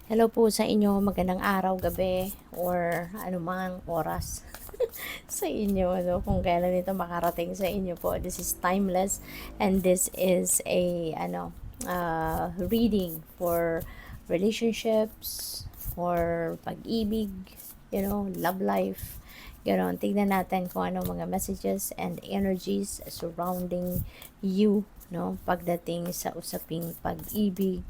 Hello po sa inyo, magandang araw, gabi, or anumang oras sa inyo, no? Kung kailan ito makarating sa inyo po. This is timeless and this is a reading for relationships, for pag-ibig, love life. Ganon, tignan natin kung ano mga messages and energies surrounding you, no? Pagdating sa usaping pag-ibig,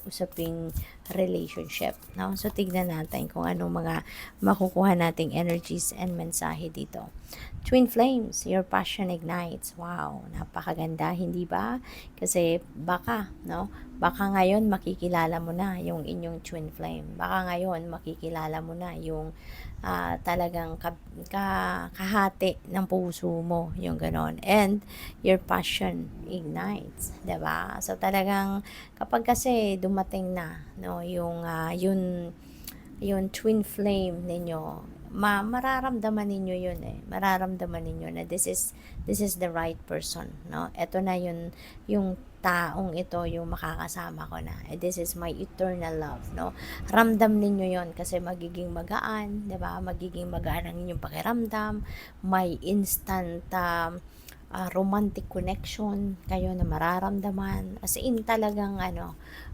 usaping relationship, no? So, tignan natin kung ano mga makukuha nating energies and mensahe dito. Twin flames, your passion ignites. Wow, napakaganda, hindi ba? Kasi baka, no? Baka ngayon makikilala mo na yung inyong twin flame. Baka ngayon makikilala mo na yung talagang kahati ng puso mo, yung ganon. And your passion ignites, 'di ba? So talagang kapag kasi dumating na, no, yung twin flame ninyo, mararamdaman ninyo yun eh. Mararamdaman ninyo na this is the right person, no? Ito na yung taong ito yung makakasama ko na. This is my eternal love, no? Ramdam ninyo yon kasi magiging magaan, 'di ba? Magiging magaan ang inyong pakiramdam, may instant romantic connection kayo na mararamdaman. As in talagang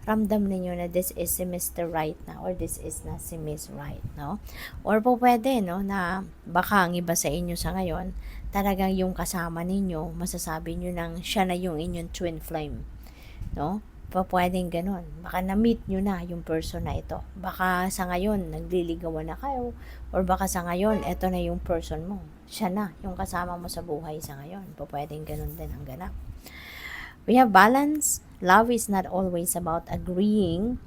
ramdam ninyo na this is si Mr. Right na or this is na si Miss Right, no? Or po pwede, no, na baka ang iba sa inyo sa ngayon, talagang yung kasama ninyo, masasabi nyo nang siya na yung inyong twin flame, no? Pwedeng ganun. Baka na-meet nyo na yung person na ito. Baka sa ngayon, nagliligawan na kayo. Or baka sa ngayon, ito na yung person mo. Siya na, yung kasama mo sa buhay sa ngayon. Pwedeng ganun din ang ganap. We have balance. Love is not always about agreeing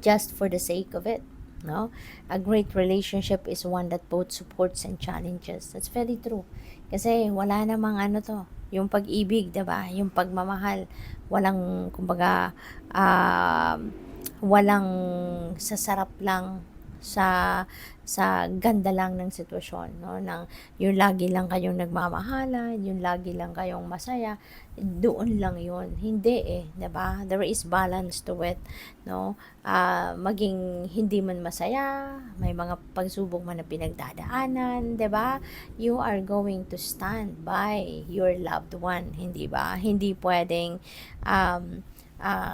just for the sake of it. No? A great relationship is one that both supports and challenges. That's very true. Kasi wala namang yung pag-ibig, 'di ba? Yung pagmamahal, walang kumbaga walang sasarap lang sa ganda lang ng sitwasyon, no? Nang yung lagi lang kayong nagmamahalan, yung lagi lang kayong masaya, doon lang yun. Hindi eh, 'di ba? There is balance to it, no? Maging hindi man masaya, may mga pagsubok man na pinagdadaanan, 'di ba? You are going to stand by your loved one, hindi ba? Hindi pwedeng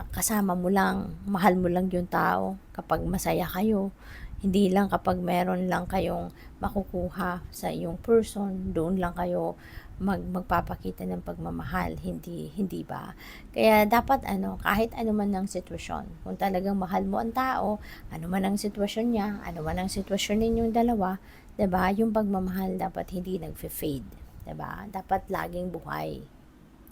kasama mo lang, mahal mo lang yung tao kapag masaya kayo. Hindi lang kapag meron lang kayong makukuha sa iyong person, doon lang kayo magpapakita ng pagmamahal, hindi ba? Kaya dapat kahit ano man ang sitwasyon, kung talagang mahal mo ang tao, ano man ang sitwasyon niya, ano man ang sitwasyon ninyong dalawa, 'di ba? Yung pagmamahal dapat hindi nagfe-fade, 'di ba? Dapat laging buhay.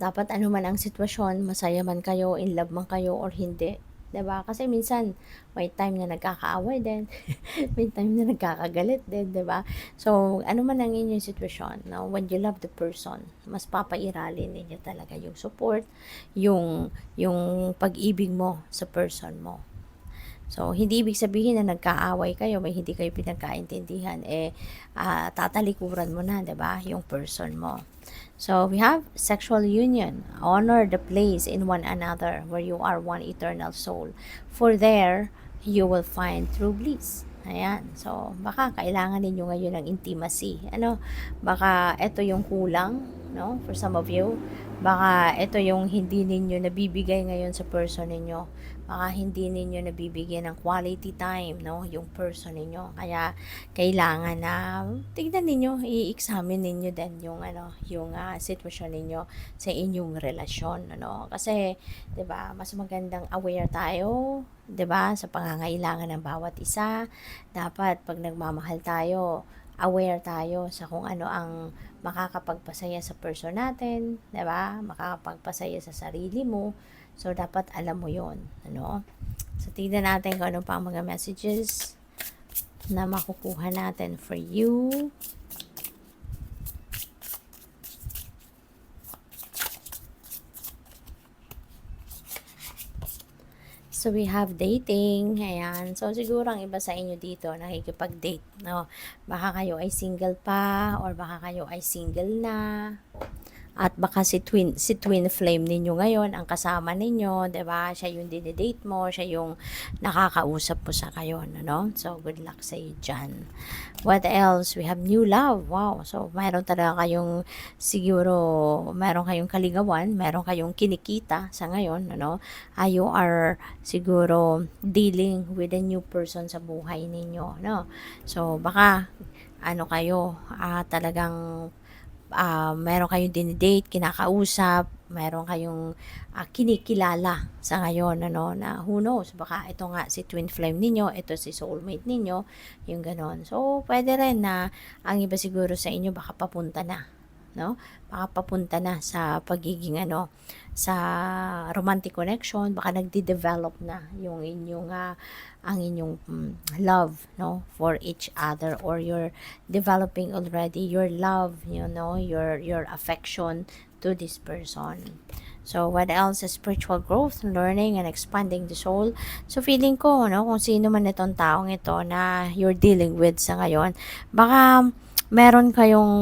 Dapat ano man ang sitwasyon, masaya man kayo, in love man kayo or hindi, 'di ba? Kasi minsan may time na nagkakaaway din, may time na nagkakagalit din, 'di ba? So, ano man ang inyong sitwasyon, no, when you love the person, mas papairalin ninyo talaga yung support, yung pag-ibig mo sa person mo. So, hindi ibig sabihin na nagkaaway kayo, may hindi kayo pinagkaintindihan, tatalikuran mo na, 'di ba, yung person mo. So, we have sexual union. Honor the place in one another where you are one eternal soul. For there, you will find true bliss. Ayan. So, baka kailangan ninyo ngayon ng intimacy. Baka ito yung kulang, no? For some of you, baka ito yung hindi ninyo nabibigay ngayon sa person ninyo. Baka hindi ninyo nabibigyan ng quality time, no? Yung person ninyo. Kaya, kailangan na tignan ninyo, i-examine ninyo din yung sitwasyon ninyo sa inyong relasyon, Kasi, 'di ba, mas magandang aware tayo, 'di ba, sa pangangailangan ng bawat isa. Dapat pag nagmamahal tayo, aware tayo sa kung ano ang makakapagpasaya sa person natin, 'di ba? Makakapagpasaya sa sarili mo. So dapat alam mo 'yon, So tignan natin kung ano pa ang mga messages na makukuha natin for you. So, we have dating. Ayan. So, siguro ang iba sa inyo dito nakikipag-date, no? Baka kayo ay single pa or baka kayo ay single na. At baka si twin flame ninyo ngayon ang kasama ninyo, 'di ba? Siya yung dinidate mo, siya yung nakakausap mo sa ngayon, ano? So, good luck sa iyo diyan. What else? We have new love. Wow. So, meron talaga kayong siguro, meron kayong kaligawan, meron kayong kinikita sa ngayon, ano? You are siguro dealing with a new person sa buhay ninyo, no? So, baka ano kayo, talagang meron kayong dinidate, kinakausap, meron kayong kinikilala sa ngayon, ano, na who knows, baka ito nga si twin flame ninyo, ito si soulmate ninyo, yung ganon. So, pwede rin na ang iba siguro sa inyo baka papunta na, no? Baka papunta na sa pagiging ano, sa romantic connection, baka nagde-develop na yung inyong ang inyong love, no, for each other, or you're developing already your love, you know, your affection to this person. So, what else? Spiritual growth, learning, and expanding the soul. So, feeling ko, no, kung sino man itong taong ito na you're dealing with sa ngayon, baka meron kayong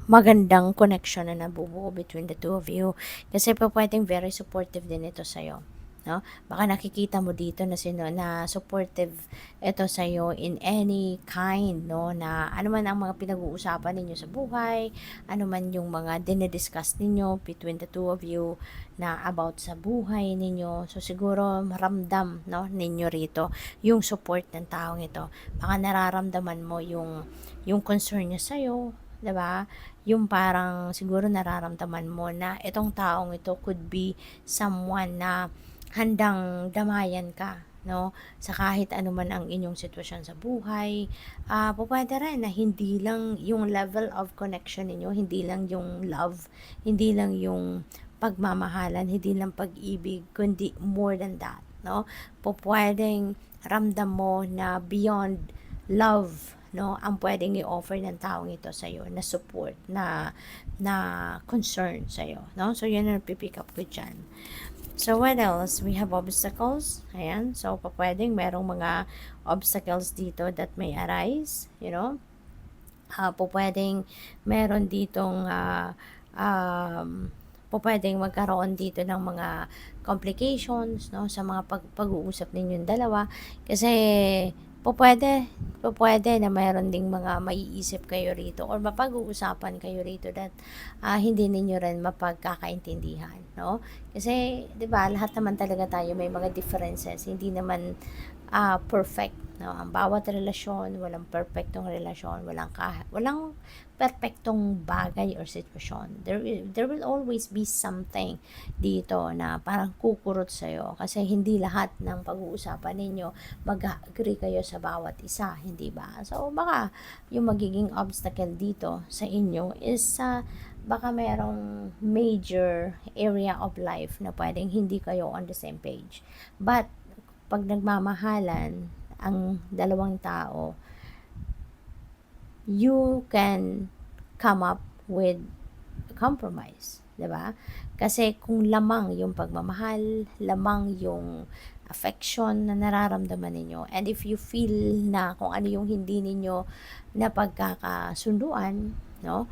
magandang connection na nabubuo between the two of you. Kasi po pwedeng very supportive din ito sa'yo. No? Baka nakikita mo dito na na supportive ito sa iyo in any kind, no, na ano man ang mga pinag-uusapan ninyo sa buhay, ano man yung mga dinidiscuss ninyo between the two of you na about sa buhay ninyo. So siguro maramdam, no, ninyo rito yung support ng taong ito. Baka nararamdaman mo yung concern niya sa iyo, 'di ba? Yung parang siguro nararamdaman mo na itong taong ito could be someone na handang damayan ka, no, sa kahit ano man ang inyong sitwasyon sa buhay. Pwede rin na hindi lang yung level of connection ninyo, hindi lang yung love, hindi lang yung pagmamahalan, hindi lang pag-ibig, kundi more than that, no? Pwedeng ramdam mo na beyond love, no, ang pwedeng i-offer ng taong ito sa iyo na support, na concern sa iyo, no? So yan ang pipick up ko diyan. So, what else? We have obstacles. Ayan. So, pwedeng merong mga obstacles dito that may arise, you know. Pwedeng meron ditong pwedeng magkaroon dito ng mga complications, no, sa mga pag-uusap ninyong dalawa. Kasi pwede na mayroon ding mga maiisip kayo rito or mapag-uusapan kayo rito that hindi ninyo rin mapagkakaintindihan, no? Kasi 'di ba, lahat naman talaga tayo may mga differences, hindi naman perfect, no? Ang bawat relasyon, walang perfectong relasyon, walang perpektong bagay or sitwasyon. There will always be something dito na parang kukurot sa'yo kasi hindi lahat ng pag-uusapan ninyo mag-agree kayo sa bawat isa, hindi ba? So, baka yung magiging obstacle dito sa inyo is baka mayroong major area of life na pwedeng hindi kayo on the same page. But, pag nagmamahalan ang dalawang tao, you can come up with a compromise, 'di ba? Kasi kung lamang yung pagmamahal, lamang yung affection na nararamdaman ninyo, and if you feel na kung ano yung hindi ninyo na pagkakasunduan, no?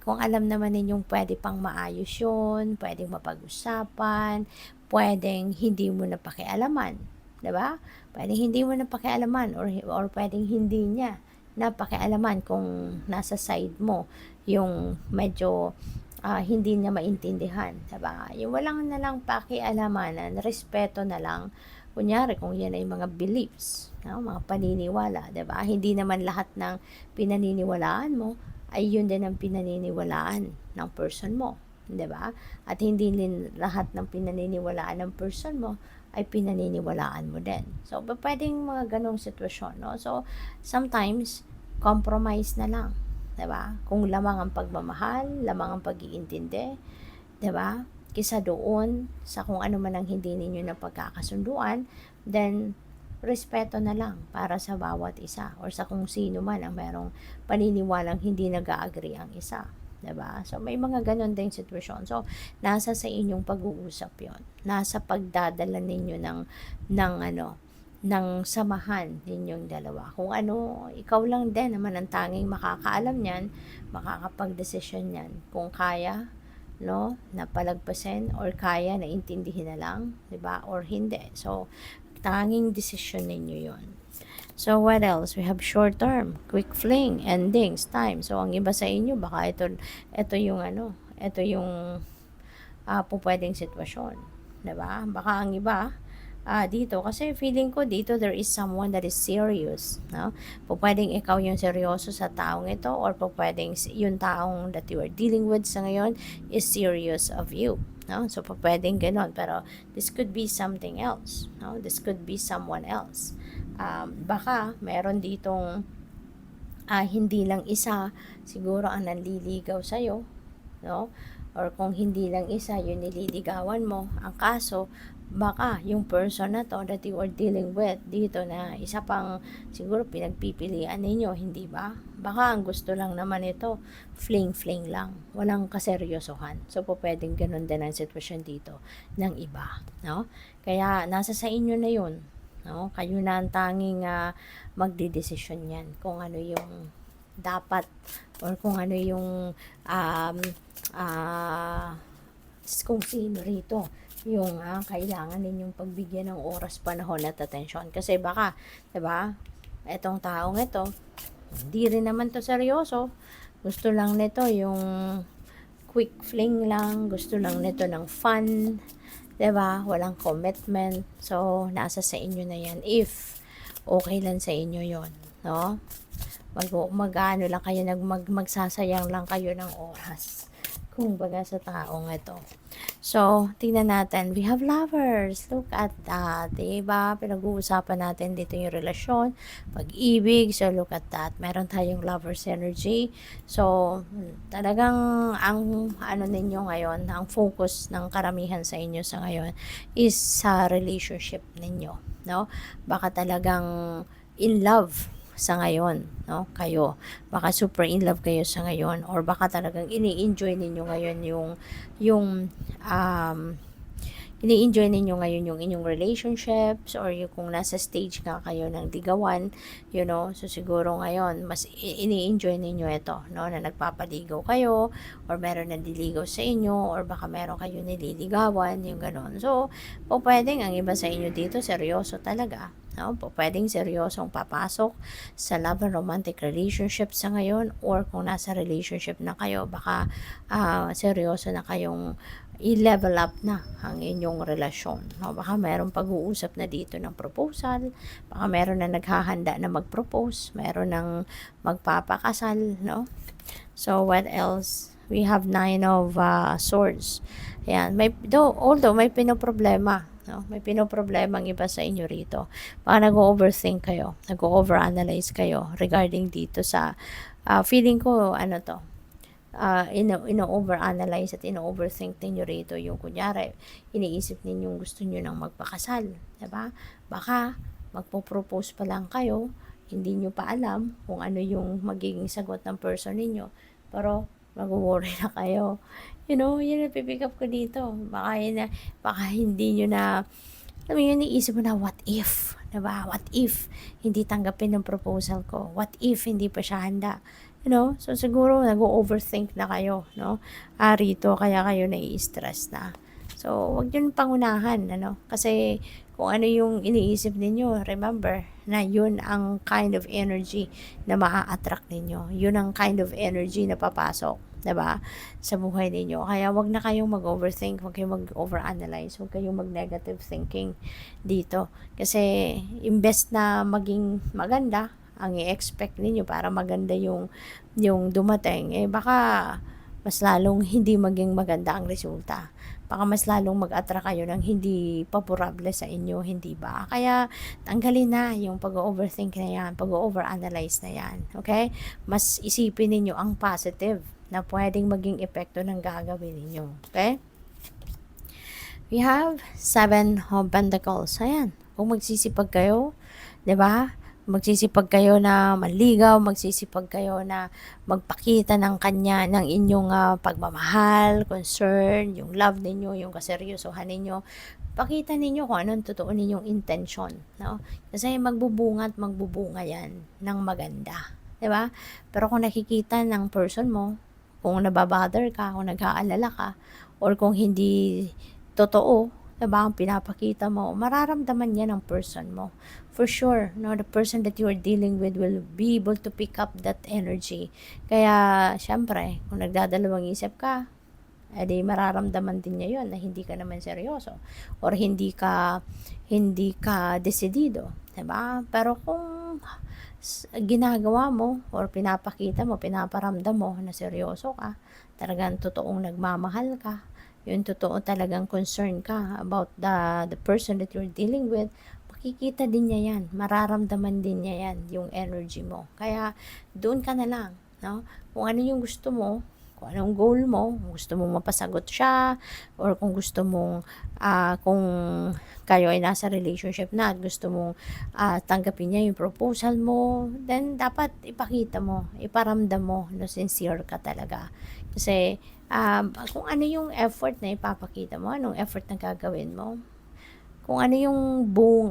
Kung alam naman ninyong pwede pang maayos yun, pwedeng mapag-usapan, pwedeng hindi mo na pakialaman, 'di ba? Pwedeng hindi mo na pakialaman or pwedeng hindi niya na pakialaman kung nasa side mo yung medyo hindi niya maintindihan, 'di ba? Yung walang na lang pakialamanan, respeto na lang. Kunyari kung yan ay mga beliefs, no? Mga paniniwala, 'di ba? Hindi naman lahat ng pinaniniwalaan mo ay yun din ang pinaniniwalaan ng person mo, 'di ba? At hindi din lahat ng pinaniniwalaan ng person mo ay pinaniniwalaan mo din. So, pwedeng mga ganong sitwasyon, no? So, sometimes, compromise na lang, 'di ba? Kung lamang ang pagmamahal, lamang ang pag-iintindi, 'di ba? Kisa doon sa kung ano man ang hindi ninyo na pagkakasunduan, then respeto na lang para sa bawat isa or sa kung sino man ang merong paniniwalang hindi nag-agree ang isa. 'Di ba? So, may mga ganon ding sitwasyon. So, nasa sa inyong pag-uusap yon. Nasa pagdadala ninyo ng ano, ng samahan ninyong dalawa. Kung ano, ikaw lang din naman ang tanging makakaalam niyan, makakapag-desisyon niyan. Kung kaya, no, na palagpasin or kaya na intindihin na lang, 'di ba? Or hindi. So, tanging desisyon ninyo 'yon. So, what else? We have short term, quick fling, endings, time. So, ang iba sa inyo, baka ito yung ito yung pupwedeng sitwasyon. Diba? Baka ang iba, dito, kasi feeling ko dito there is someone that is serious, no? Pupwedeng ikaw yung seryoso sa taong ito, or pupwedeng yung taong that you are dealing with sa ngayon is serious of you, no? So, pupwedeng ganon, pero this could be something else, no? This could be someone else. Baka meron ditong hindi lang isa siguro ang nanliligaw sa'yo, no? Or kung hindi lang isa yung nililigawan mo, ang kaso, baka yung person na to that you are dealing with dito na isa pang siguro pinagpipilian ninyo, hindi ba? Baka ang gusto lang naman ito, fling-fling lang, walang kaseryosohan. So, pwedeng ganun din ang sitwasyon dito ng iba, no? Kaya, nasa sa inyo na yun, no? Kayo na ang tanging magdidesisyon yan kung ano yung dapat or kung ano yung kung sino rito yung kailangan ninyong pagbigyan ng oras, panahon at atensyon. Kasi baka, 'di ba? Etong taong ito, hindi rin naman to seryoso. Gusto lang nito yung quick fling lang, gusto lang nito ng fun, 'di ba? Walang commitment. So, nasa sa inyo na 'yan if okay lang sa inyo 'yon, no? Mag-ano lang kayo, magsasayang lang kayo ng oras. Kung baga sa taong ito. So, tingnan natin. We have lovers. Look at that. Diba? Pinag-uusapan natin dito yung relasyon, pag-ibig. So, look at that. Meron tayong lovers energy. So, talagang ang ano ninyo ngayon, ang focus ng karamihan sa inyo sa ngayon is sa relationship ninyo. No? Baka talagang in love sa ngayon, no? Kayo. Baka super in love kayo sa ngayon, or baka talagang ini-enjoy ninyo ngayon yung ini-enjoy ninyo ngayon yung inyong relationships, or yung kung nasa stage nga kayo ng ligawan, you know, so siguro ngayon mas ini-enjoy ninyo ito, no, na nagpapaligaw kayo, or meron nandiligaw sa inyo, or baka meron kayo nililigawan, yung ganon. So, pwedeng ang iba sa inyo dito seryoso talaga, no? Pwedeng seryosong papasok sa love and romantic relationship sa ngayon, or kung nasa relationship na kayo, baka seryoso na kayong i-level up na ang inyong relasyon, no? Baka meron pag-uusap na dito ng proposal, baka meron na naghahanda na mag-propose, meron ng magpapakasal, no? So, what else? We have 9 of swords. Ayan, although may pinoproblema, no? May pinoproblema ang iba sa inyo rito. Baka nag-overthink kayo, nag-overanalyze kayo regarding dito sa feeling ko, ino-overanalyze at ino-overthink ninyo rito yung kunyari, iniisip ninyong gusto nyo nang magpakasal, diba? Baka magpo-propose pa lang kayo, hindi nyo pa alam kung ano yung magiging sagot ng person ninyo, pero mag-worry na kayo. You know, yun ang pipick up ko dito. Baka hindi nyo na, alam mo yun, iisip mo na, what if? Diba? What if hindi tanggapin ng proposal ko? What if hindi pa siya handa? You know, so siguro nag-overthink na kayo, no? Rito, kaya kayo nai-stress na. So, wag yun pangunahan, kasi kung ano yung iniisip ninyo, remember na yun ang kind of energy na maa-attract ninyo. Yun ang kind of energy na papasok, diba? Sa buhay ninyo. Kaya wag na kayong mag-overthink, wag kayong mag-overanalyze, wag kayong mag-negative thinking dito. Kasi, imbes na maging maganda, ang i-expect ninyo para maganda yung dumating, baka mas lalong hindi maging maganda ang resulta. Baka mas lalong mag-attract kayo ng hindi favorable sa inyo, hindi ba? Kaya tanggalin na yung pag-overthink na yan, pag-overanalyze na yan, okay? Mas isipin ninyo ang positive na pwedeng maging epekto ng gagawin ninyo, okay? We have 7 of Pentacles. Ayan, kung magsisipag kayo, 'di ba? Magsisipag kayo na manligaw, magsisipag kayo na magpakita ng inyong pagmamahal, concern, yung love ninyo, yung kaseryosohan ninyo. pakita ninyo kung anong totoo ninyong intensyon, no? Kasi magbubunga at magbubunga yan ng maganda, 'di ba? Pero kung nakikita ng person mo, kung nababother ka, kung nag-aalala ka, or kung hindi totoo, 'di ba, ang pinapakita mo, mararamdaman yan ng person mo. For sure, no, the person that you are dealing with will be able to pick up that energy. Kaya, syempre, kung nagdadalawang isip ka, di mararamdaman din niya yun na hindi ka naman seryoso or hindi ka desidido, 'di ba? Pero kung ginagawa mo or pinapakita mo, pinaparamdam mo na seryoso ka, talagang totoong nagmamahal ka, yung totoo talagang concern ka about the person that you're dealing with, makikita din niya yan, mararamdaman din niya yan, yung energy mo. Kaya doon ka na lang, no? Kung ano yung gusto mo, kung anong goal mo, kung gusto mong mapasagot siya, or kung gusto mong, kung kayo ay nasa relationship na at gusto mong tanggapin niya yung proposal mo, then dapat ipakita mo, iparamdam mo na sincere ka talaga. Kasi kung ano yung effort na ipapakita mo, anong effort na gagawin mo, kung ano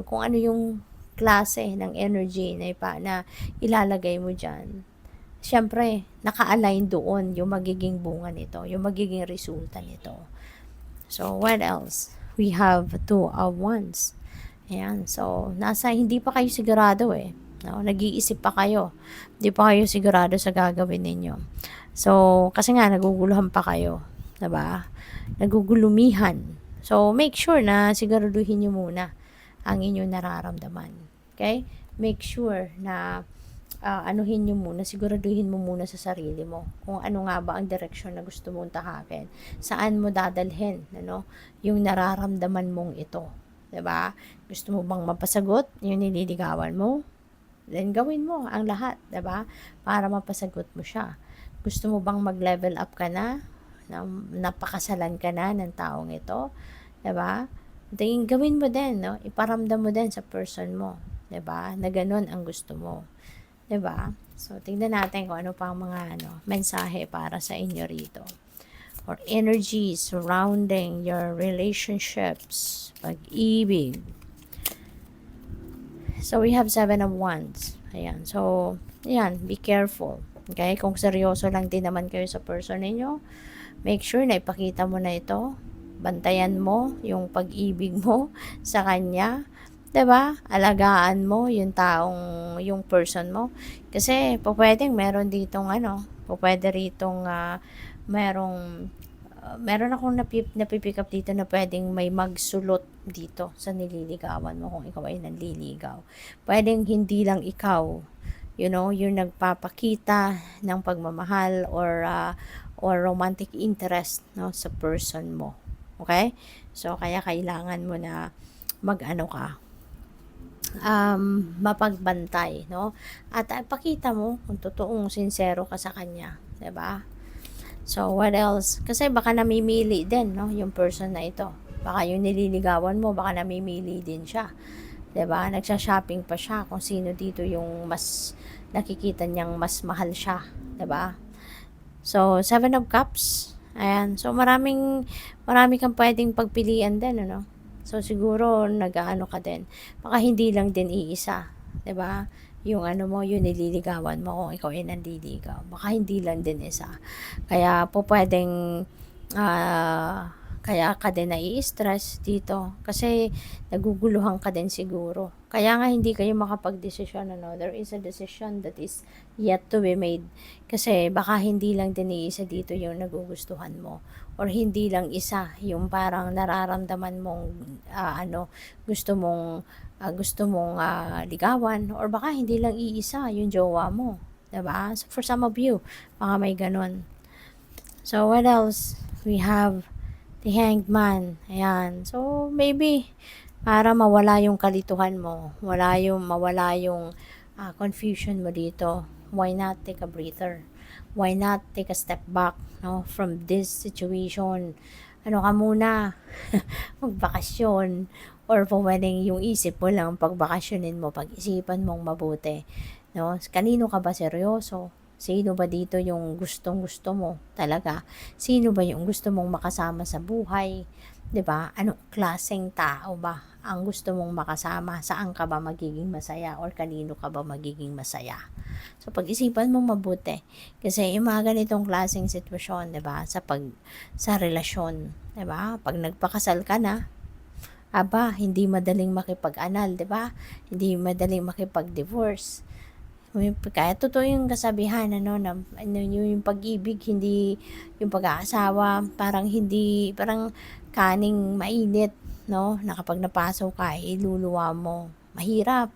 kung ano yung klase ng energy na ilalagay mo dyan, siyempre, naka-align doon yung magiging bunga nito, yung magiging resulta nito. So, what else? We have 2 of Wands. Ayan, so, hindi pa kayo sigurado eh. No? Nag-iisip pa kayo. Hindi pa kayo sigurado sa gagawin ninyo. So, kasi nga, naguguluhan pa kayo. Diba? Nagugulumihan. So, make sure na siguraduhin nyo muna ang inyong nararamdaman. Okay? Make sure na anuhin nyo muna, siguraduhin mo muna sa sarili mo kung ano nga ba ang direksyon na gusto mong tahakin. Saan mo dadalhin, ano, yung nararamdaman mong ito. 'Di ba? Gusto mo bang mapasagot yung nililigawan mo? Then gawin mo ang lahat, 'di ba? Para mapasagot mo siya. Gusto mo bang mag-level up ka na? Napakasalan ka na ng taong ito? 'Di ba? Then gawin mo din, no? Iparamdam mo din sa person mo, 'di ba? Na ganun ang gusto mo. 'Di ba? So, tingnan natin kung ano pa ang mga mensahe para sa inyo rito. Or energy surrounding your relationships, pag-ibig. So, we have 7 of Wands. Ayan. So, ayan, be careful. Okay? Kung seryoso lang din naman kayo sa person ninyo, make sure na ipakita mo na ito. Bantayan mo yung pag-ibig mo sa kanya. 'Di ba? Alagaan mo yung yung person mo. Kasi pwedeng meron ditong pwede ritong meron akong napipick up dito na pwedeng may magsulot dito sa nililigawan mo kung ikaw ay nanliligaw. Pwedeng hindi lang ikaw, yung nagpapakita ng pagmamahal or romantic interest, no, sa person mo. Okay? So, kaya kailangan mo na mapagbantay, no? At pakita mo kung totoong sincero ka sa kanya, 'di ba? So, what else? Kasi baka namimili din, no, yung person na ito. Baka yung nililigawan mo, baka namimili din siya. 'Di ba? Nagsha-shopping pa siya kung sino dito yung mas nakikita niyang mas mahal siya, 'di ba? So, 7 of Cups. Ayan. So, marami kang pwedeng pagpilian din, ano? So, siguro, nag-aano ka din. Baka hindi lang din iisa. 'Di ba? Yung yung nililigawan mo kung ikaw ay nanliligaw. Baka hindi lang din isa. Kaya po pwedeng, kaya ka din nai-stress dito. Kasi, naguguluhan ka din siguro. Kaya nga hindi kayo makapag-desisyon, ano? There is a decision that is yet to be made. Kasi baka hindi lang din iisa dito yung nagugustuhan mo. Or hindi lang isa yung parang nararamdaman mong gusto mong ligawan. Or baka hindi lang iisa yung jowa mo. 'Di ba? So for some of you, baka may ganun. So what else? We have the Hanged Man. Ayan. So maybe para mawala yung kalituhan mo, mawala yung confusion mo dito, why not take a breather? Why not take a step back, no, from this situation? Ano ka muna, magbakasyon, or pwedeng yung isip mo lang pagbakasyonin mo, pag-isipan mong mabuti, no? Kanino ka ba seryoso? Sino ba dito yung gustong-gusto mo talaga? Sino ba yung gusto mong makasama sa buhay? 'Di ba? Anong klaseng tao ba ang gusto mong makasama? Saan ka ba magiging masaya or kanino ka ba magiging masaya? So, pag-isipan mong mabuti. Kasi yung mga ganitong klaseng sitwasyon, 'di ba? Sa relasyon, 'di ba? Pag nagpakasal ka na, aba, hindi madaling makipag-anal, 'di ba? Hindi madaling makipag-divorce. Kaya totoo yung kasabihan ano na ano yung pag-ibig hindi yung pag-aasawa parang kaning mainit, no, na kapag napasok ka iluluwa mo. Mahirap.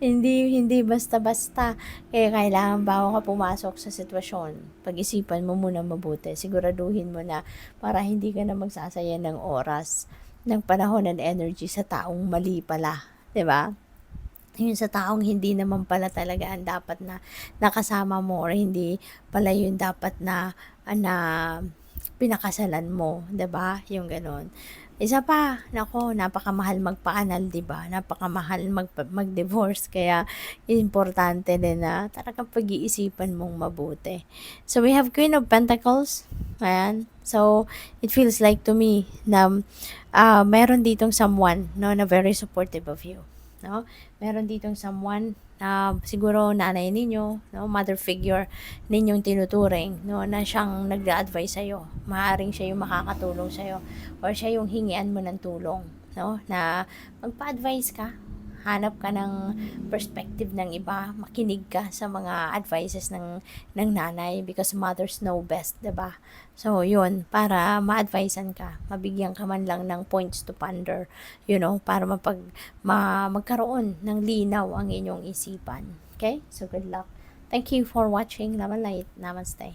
Hindi basta-basta. Kaya kailangan bago ka pumasok sa sitwasyon, pag-isipan mo muna mabuti. Siguraduhin mo na para hindi ka na magsasayang ng oras, ng panahon and energy sa taong mali pala, 'di ba? Yun sa taong hindi naman pala talaga ang dapat na nakasama mo or hindi pala yun dapat na pinakasalan mo, 'di ba? Yung gano'n. Isa pa, naku, napakamahal magpaaral, 'di ba? Napakamahal mag-divorce kaya importante din na talagang pag-iisipan mong mabuti. So we have Queen of Pentacles. Ayan. So it feels like to me na meron ditong someone no na very supportive of you, no? Meron ditong someone na siguro nanay ninyo, no, mother figure ninyong tinuturing, no, na siyang nag-a-advise sa'yo. Maaaring siya yung makakatulong sa'yo or siya yung hingian mo ng tulong, no, na magpa-advise ka, hanap ka ng perspective ng iba, makinig ka sa mga advices ng nanay because mothers know best, 'di ba? So, yun, para ma-advisean ka, mabigyan ka man lang ng points to ponder, para magkaroon ng linaw ang inyong isipan. Okay? So, good luck. Thank you for watching. Love and light. Namaste.